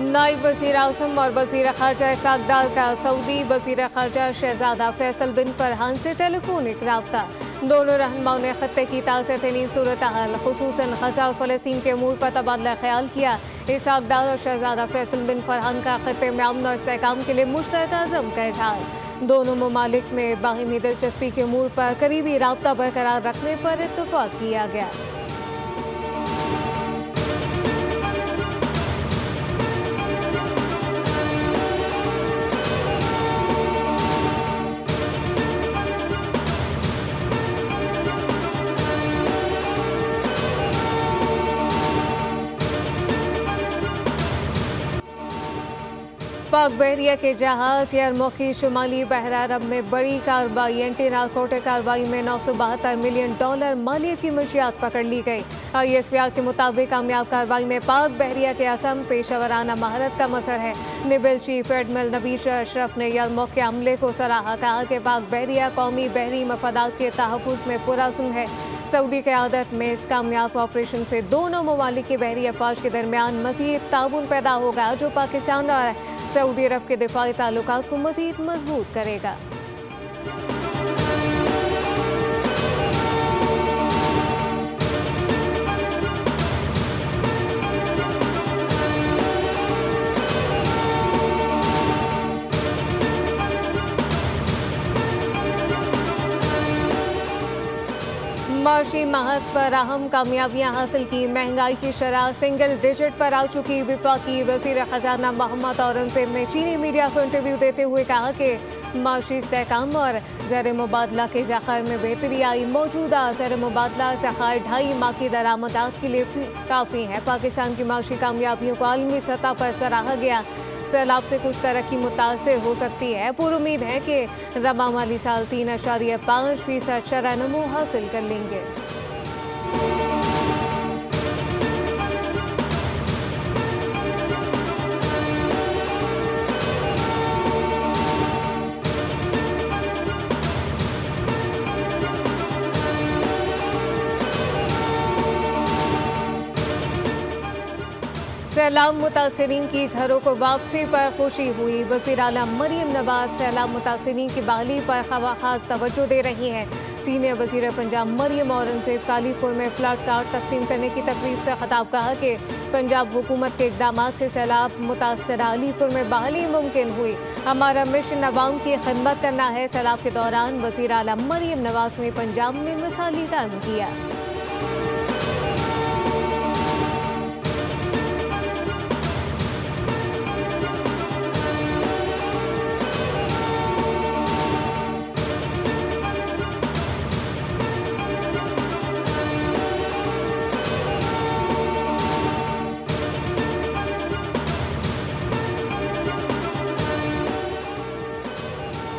नायब वज़ीर आज़म और वज़ीर ख़ारजा इसहाक़ डार का सऊदी वज़ीर ख़ारजा शहज़ादा फैसल बिन फरहान से टेलीफोनिक रब्ता। दोनों रहनुमाओं ने ख़त्ते की ताज़ा तरीन सूरत हाल ख़ुसूसन ग़ज़ा और फ़लस्तीन के अमूर पर तबादला ख्याल किया। इसहाक़ डार और शहज़ादा फैसल बिन फरहान का ख़त्ते में अमन और इस्तेहकाम के लिए मुश्तरका अज़म का इज़हार। दोनों ममालिक में बाहिमी दिलचस्पी के अमूर पर करीबी रब्ता बरकरार रखने पर इत्तफ़ाक़ किया गया। पाक बहरिया के जहाज यरमुक की शुमाली बहरा अरब में बड़ी कार्रवाई एंटी नारकोटिक कार्रवाई में $972 मिलियन मालियत की मंशियात पकड़ ली गई। ISPR के मुताबिक कामयाब कार्रवाई में पाक बहरिया के असम पेशावराना महारत का मसर है। नेवल चीफ एडमिरल नबीश अशरफ ने यरमुक के हमले को सराहा। कहा कि पाक बहरिया कौमी बहरी मफादात के तहफ़्फ़ुज़ में पुरअज़्म है। सऊदी क़यादत में इस कामयाब ऑपरेशन से दोनों ममालिक के बहरी अफ़वाज के दरमियान मज़ीद ताउन पैदा होगा, जो पाकिस्तान और सऊदी अरब के दिफाई ताल्लुकात को मज़ीद मजबूत करेगा। माशी महज पर अहम कामयाबियाँ हासिल की। महंगाई की शरह सिंगल डिजिट पर आ चुकी। वफाकी वज़ीर ख़जाना मोहम्मद औरंगज़ेब ने चीनी मीडिया को इंटरव्यू देते हुए कहा कि माशी इस्तेहकाम और ज़र मुबादला के ज़ख़ायर में बेहतरी आई। मौजूदा ज़र मुबादला ज़ख़ायर 2.5 माह की दरामदात के लिए काफ़ी है। पाकिस्तान की माशी कामयाबियों को आलमी सतह पर सराहा गया। सैलाब से कुछ तरक्की मुतासिर हो सकती है। पूरी उम्मीद है कि रबा माली साल 3.5% शरह नमू हासिल कर लेंगे। सैलाब मुतासिरीन की घरों को वापसी पर खुशी हुई। वज़ीर आला मरियम नवाज सैलाब मुतासिरीन की बहाली पर खास तवज्जो दे रही हैं। सीनियर वज़ीर पंजाब मरियम औरंगज़ेब कालीपुर में फ्लड कार्ड तकसीम करने की तकरीब से खिताब। कहा कि पंजाब हुकूमत के इक़दामात से सैलाब मुतासरा अलीपुर में बहाली मुमकिन हुई। हमारा मिशन अवाम की खिदमत करना है। सैलाब के दौरान वज़ीर आला मरियम नवाज ने पंजाब में मिसाली काम किया।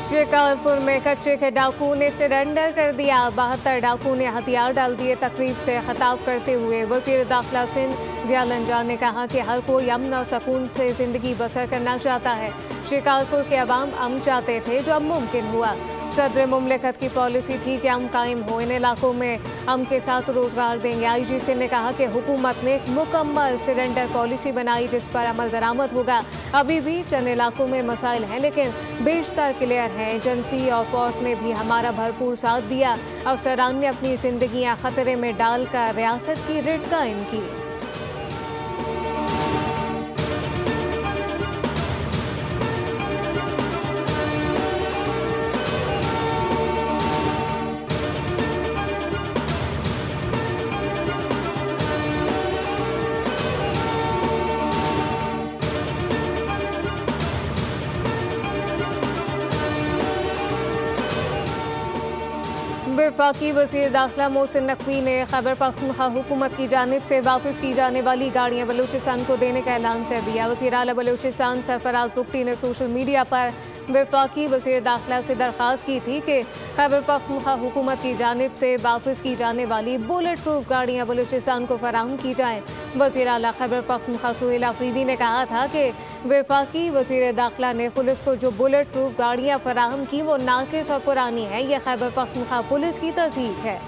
शिकारपुर में कच्चे के डाकू ने सरेंडर कर दिया। 72 डाकू ने हथियार डाल दिए। तकरीब से खिताब करते हुए वज़ीर दाखिला सिंध ज़िया लंजान ने कहा कि हर कोई अमन और सुकून से ज़िंदगी बसर करना चाहता है। शिकारपुर के अवाम अमन चाहते थे, जो अब मुमकिन हुआ। सदर मुमलिकत की पॉलिसी थी कि अमन कायम हो। इन इलाकों में अमन के साथ रोजगार देंगे। IG सिंह ने कहा कि हुकूमत ने एक मुकम्मल सरेंडर पॉलिसी बनाई, जिस पर अमल दरामद होगा। अभी भी चंद इलाकों में मसाइल हैं, लेकिन बेशतर क्लियर हैं। एजेंसी और फोर्स ने भी हमारा भरपूर साथ दिया। अफसरान ने अपनी जिंदगियां खतरे में डालकर रियासत की रिट कायम की। वफाकी वज़ीर दाखिला मोहसिन नकवी ने खैबर पख्तूनख्वा हुकूमत की जानिब से वापस की जाने वाली गाड़ियाँ बलूचिस्तान को देने का ऐलान कर दिया। वज़ीर आला बलूचिस्तान सरफराज बुगटी ने सोशल मीडिया पर वफाकी वज़ीर दाखिला से दरख्वास्त की थी कि खैबर पख्तूनख्वा हुकूमत की जानिब से वापस की जाने वाली बुलेट प्रूफ गाड़ियाँ बलूचिस्तान को फराहम की जाएँ। वज़ीर आला खैबर पख्तूनख्वा सुहेल अफरीदी ने कहा था कि वफाकी वज़ीर दाखिला ने पुलिस को जो बुलेट प्रूफ गाड़ियाँ फराहम की वो नाकिस और पुरानी है। यह खैबर पख्तूनख्वा पुलिस की तस्दीक है।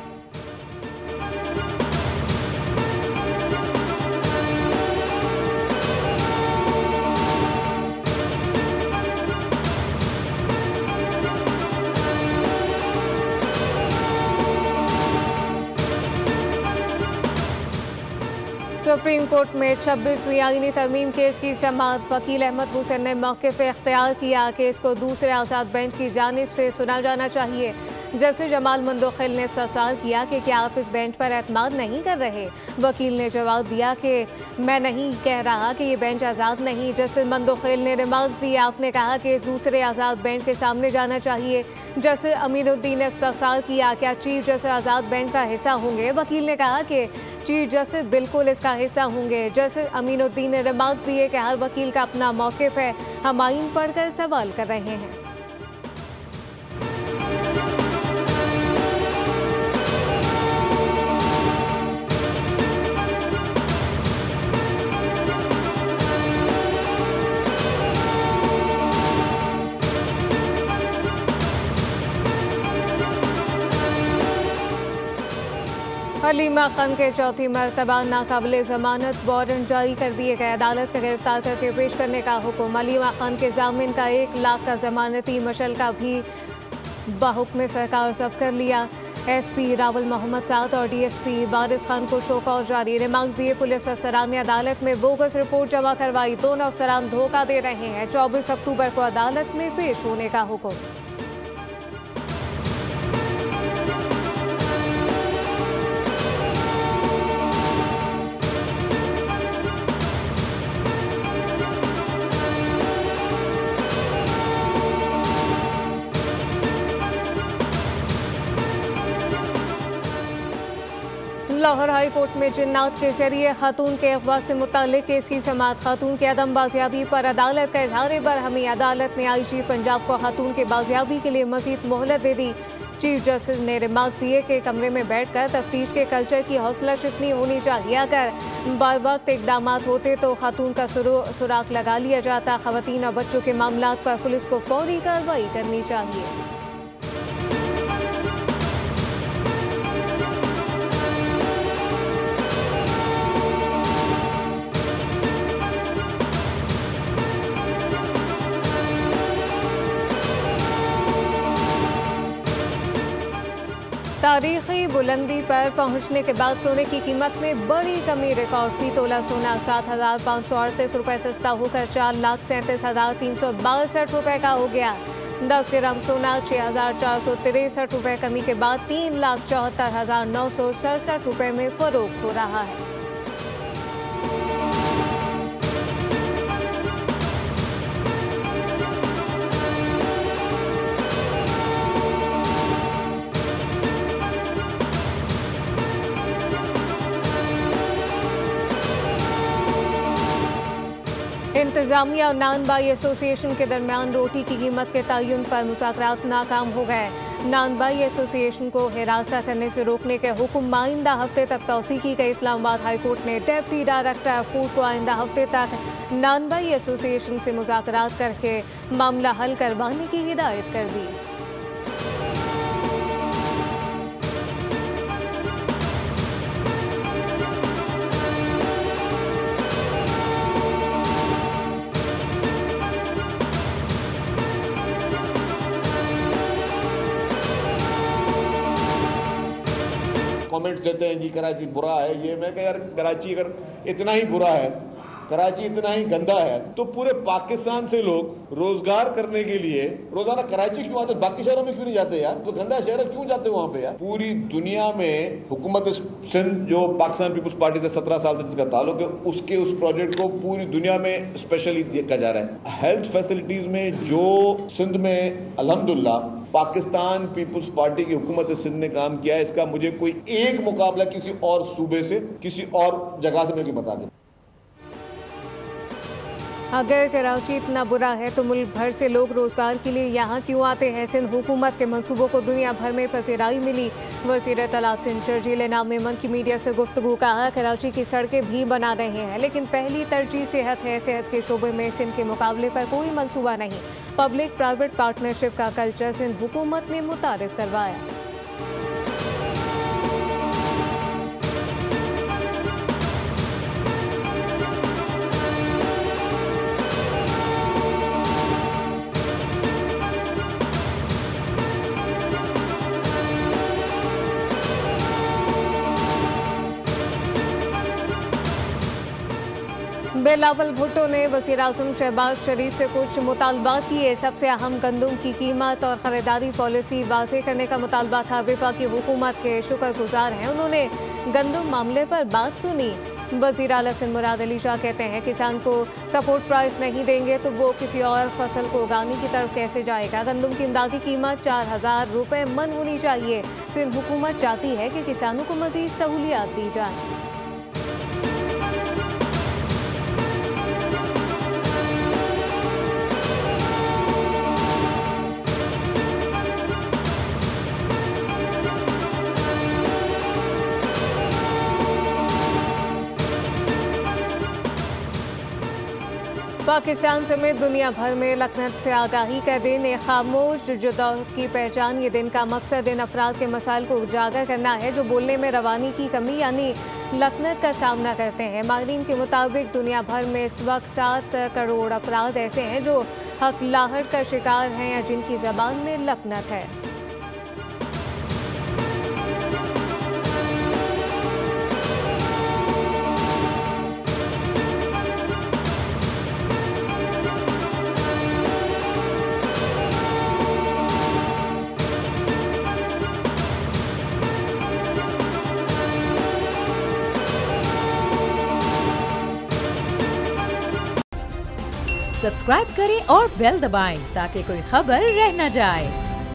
सुप्रीम कोर्ट में 26वीं आईनी तरमीम केस की समाअत। वकील अहमद हुसैन ने मौके पर इख्तियार किया केस को दूसरे आज़ाद बेंच की जानिब से सुना जाना चाहिए। जस्टिस जमाल मंदोखिल ने सवाल किया कि क्या आप इस बेंच पर एतमाद नहीं कर रहे। वकील ने जवाब दिया कि मैं नहीं कह रहा कि ये बेंच आज़ाद नहीं। जस्टिस मंदोखिल ने रिमार्क दी, आपने कहा कि दूसरे आज़ाद बेंच के सामने जाना चाहिए। जस्टिस अमीनुद्दीन ने सवाल किया, क्या चीफ जस्टिस आज़ाद बेंच का हिस्सा होंगे। वकील ने कहा कि चीफ जस्टिस बिल्कुल इसका हिस्सा होंगे। जस्टिस अमीनुद्दीन ने रिमार्क दिए कि हर वकील का अपना मौक़िफ़ है, हम आईन पढ़कर सवाल कर रहे हैं। हलीमा खान के चौथी मरतबा नाकाबिले ज़मानत वारंट जारी कर दिए गए। अदालत का गिरफ्तार करके पेश करने का हुक्म। हलीमा खान के जामिन का 1 लाख का जमानती मशल्का भी बाहुक्म सरकार जब्त कर लिया। SP रावल मोहम्मद साद और DSP वारिस खान को शो कॉज जारी। रिमांड दिए पुलिस अफसरान ने अदालत में बोगस रिपोर्ट जमा करवाई। दोनों अफसरान धोखा दे रहे हैं। 24 अक्टूबर को अदालत में पेश होने का हुक्म। लाहौर हाई कोर्ट में जिन्नात के जरिए खातून के अगवा से मुताल्लिक केस की समाअत। खातून की अदम बाजियाबी पर अदालत का इजहार बरहमी। अदालत ने IG पंजाब को खातून के बाजियाबी के लिए मजीद मोहलत दे दी। चीफ जस्टिस ने रिमार्क दिए कि कमरे में बैठकर तफ्तीश के कल्चर की हौसला शिकनी होनी चाहिए। अगर बार वक्त इकदाम होते तो खातून का सुराग लगा लिया जाता। खवातीन और बच्चों के मामलात पर पुलिस को फौरी कार्रवाई करनी चाहिए। तारीखी बुलंदी पर पहुंचने के बाद सोने की कीमत में बड़ी कमी। रिकॉर्ड फी तोला सोना 7,538 रुपये सस्ता होकर 4,37,362 रुपये का हो गया। 10 ग्राम सोना 6,463 रुपये कमी के बाद 3,74,967 रुपये में फरोख्त हो रहा है। इंतजामिया और नानबाई एसोसिएशन के दरमियान रोटी की कीमत के तयन पर मुज़ाकरात नाकाम हो गए। नानबाई एसोसिएशन को हिरासा करने से रोकने के हुक्म आइंदा हफ्ते तक तौसी की गई। इस्लामाबाद हाई कोर्ट ने डिप्टी डायरेक्टर फूड को आइंदा हफ्ते तक नानबाई एसोसिएशन से मुज़ाकरात करके मामला हल करवाने की हिदायत कर दी। कमेंट्स देते हैं जी कराची बुरा है, ये मैं कह यार कराची अगर इतना ही बुरा है, कराची इतना ही गंदा है तो पूरे पाकिस्तान से लोग रोजगार करने के लिए रोजाना कराची क्यों आते, बाकी शहरों में क्यों नहीं जाते यार? तो गंदा शहर है, क्यों जाते वहां पे यार? पूरी दुनिया में हुकूमत सिंध जो पाकिस्तान पीपुल्स पार्टी से 17 साल से जिसका ताल्लुक है, उसके उस प्रोजेक्ट को पूरी दुनिया में स्पेशली देखा जा रहा है। हेल्थ फैसिलिटीज में जो सिंध में अल्हम्दुलिल्लाह पाकिस्तान पीपुल्स पार्टी की हुकूमत सिंध ने काम किया है, इसका मुझे कोई एक मुकाबला किसी और सूबे से, किसी और जगह से मुझे बता दें। अगर कराची इतना बुरा है तो मुल्क भर से लोग रोजगार के लिए यहाँ क्यों आते हैं? सिंध हुकूमत के मंसूबों को दुनिया भर में पसीराई मिली। वज़ीर तलात सिंध शर्जील नाम मेमन की मीडिया से गुफ्तगू कहा, कराची की सड़कें भी बना रहे हैं लेकिन पहली तरजीह सेहत है। सेहत के शोबे में सिंध के मुकाबले पर कोई मंसूबा नहीं। पब्लिक प्राइवेट पार्टनरशिप का कल्चर सिंध हुकूमत ने मुतारिफ करवाया। बिलावल भुट्टो ने वज़ीर आज़म शहबाज शरीफ से कुछ मुतालबात किए। सबसे अहम गंदम की कीमत और ख़रीदारी पॉलिसी वाज़ेह करने का मुतालबा था। वफाकी हुकूमत के शुक्रगुजार हैं। उन्होंने गंदम मामले पर बात सुनी। वज़ीर आला सिंध मुराद अली शाह कहते हैं किसान को सपोर्ट प्राइस नहीं देंगे तो वो किसी और फसल को उगाने की तरफ कैसे जाएगा। गंदम की इमदादी कीमत 4000 रुपये मन होनी चाहिए। सिंध हुकूमत चाहती है कि किसानों को मज़ीद सहूलियात दी जाए। पाकिस्तान समेत दुनिया भर में लकनत से आगाही का दिन, एक खामोश जुदौर की पहचान। ये दिन का मकसद इन अफराद के मसाइल को उजागर करना है जो बोलने में रवानी की कमी यानी लकनत का सामना करते हैं। माहिरीन के मुताबिक दुनिया भर में इस वक्त 7 करोड़ अफराद ऐसे हैं जो हकलाहट का शिकार हैं या जिनकी ज़बान में लकनत है। सब्सक्राइब करें और बेल दबाएं ताकि कोई खबर रह न जाए।